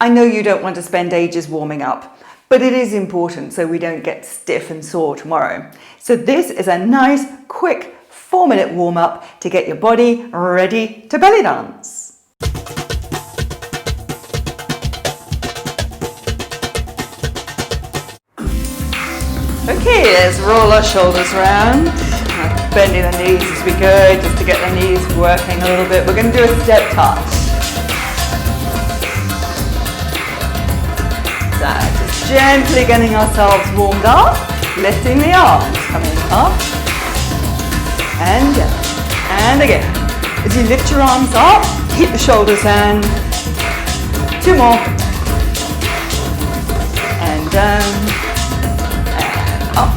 I know you don't want to spend ages warming up, but it is important so we don't get stiff and sore tomorrow. So this is a nice, quick 4-minute warm-up to get your body ready to belly dance. Okay, let's roll our shoulders around. Bending the knees as we go, just to get the knees working a little bit. We're going to do a step touch. So just gently getting ourselves warmed up, lifting the arms, coming up and down, and again. As you lift your arms up, keep the shoulders down. 2 more. And down, and up,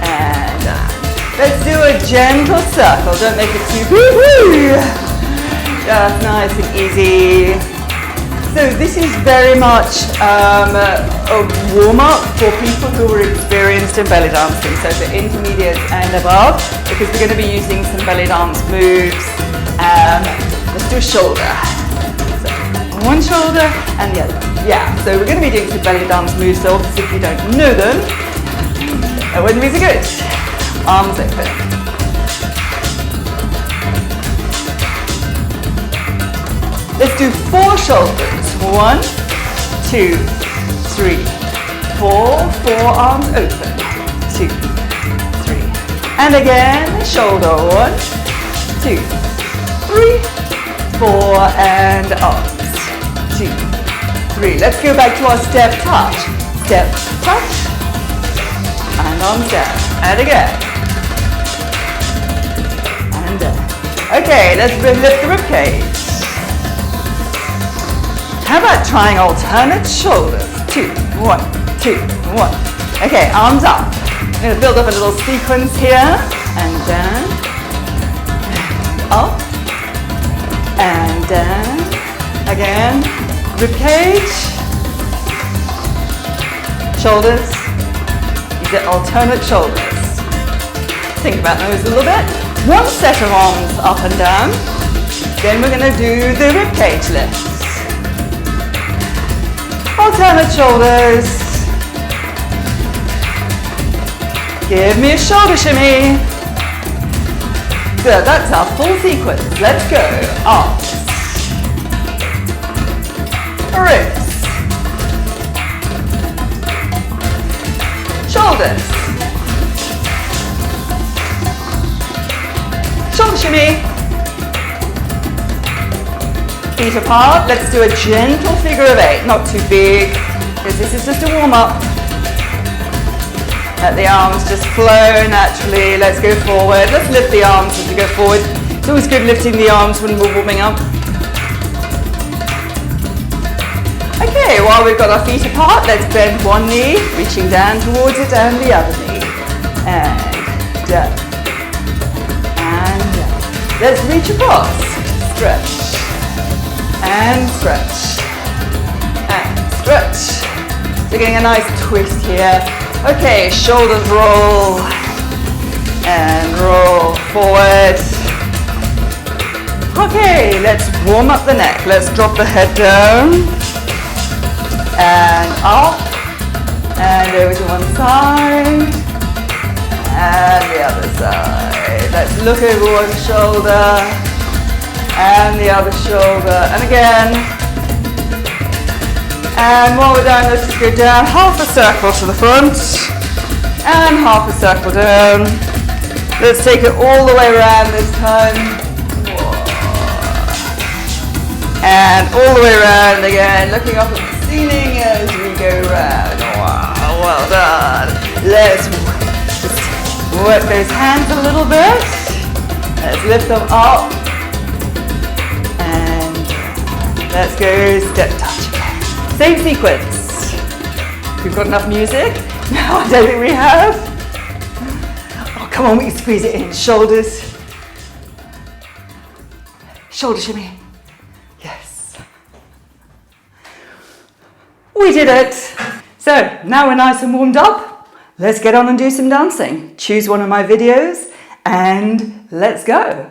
and down. Let's do a gentle circle, don't make it too woo-woo. Just nice and easy. So this is very much a warm-up for people who are experienced in belly dancing, so for intermediates and above, because we're going to be using some belly dance moves. Let's do a shoulder. So one shoulder and the other. Yeah, so we're going to be doing some belly dance moves, so obviously if you don't know them, that wouldn't be so good. Arms open. Let's do 4 shoulders. 1, 2, 3, 4. 4 arms open. 2, 3. And again, shoulder. 1, 2, 3, 4, and arms. 2, 3. Let's go back to our step touch. Step touch. And arms down. And again. And down. Okay, let's lift the ribcage. How about trying alternate shoulders? 2, 1, 2, 1. Okay, arms up. I'm going to build up a little sequence here. And down. And up. And down. Again. Ribcage. Shoulders. These are alternate shoulders. Think about those a little bit. 1 set of arms up and down. Then we're going to do the ribcage lift. Alternate shoulders. Give me a shoulder shimmy. Good, that's our full sequence. Let's go. Arms. Ribs. Shoulders. Shoulder shimmy. Feet apart. Let's do a gentle figure of 8, not too big, because this is just a warm-up. Let the arms just flow naturally. Let's go forward. Let's lift the arms as we go forward. It's always good lifting the arms when we're warming up. Okay, while we've got our feet apart, let's bend one knee, reaching down towards it, and the other knee. And down. And down. Let's reach across. Stretch. And stretch. And stretch. So getting a nice twist here. Okay, shoulders roll. And roll forward. Okay, let's warm up the neck. Let's drop the head down. And up. And over to one side. And the other side. Let's look over one shoulder. And the other shoulder, and again. And while we're down, let's just go down half a circle to the front, and half a circle down. Let's take it all the way around this time. And all the way around again, looking up at the ceiling as we go round. Wow, well done. Let's just work those hands a little bit. Let's lift them up. Let's go step touch again. Same sequence. We've got enough music. No, I don't think we have. Oh, come on, we can squeeze it in. Shoulders. Shoulder shimmy. Yes. We did it. So now we're nice and warmed up. Let's get on and do some dancing. Choose one of my videos and let's go.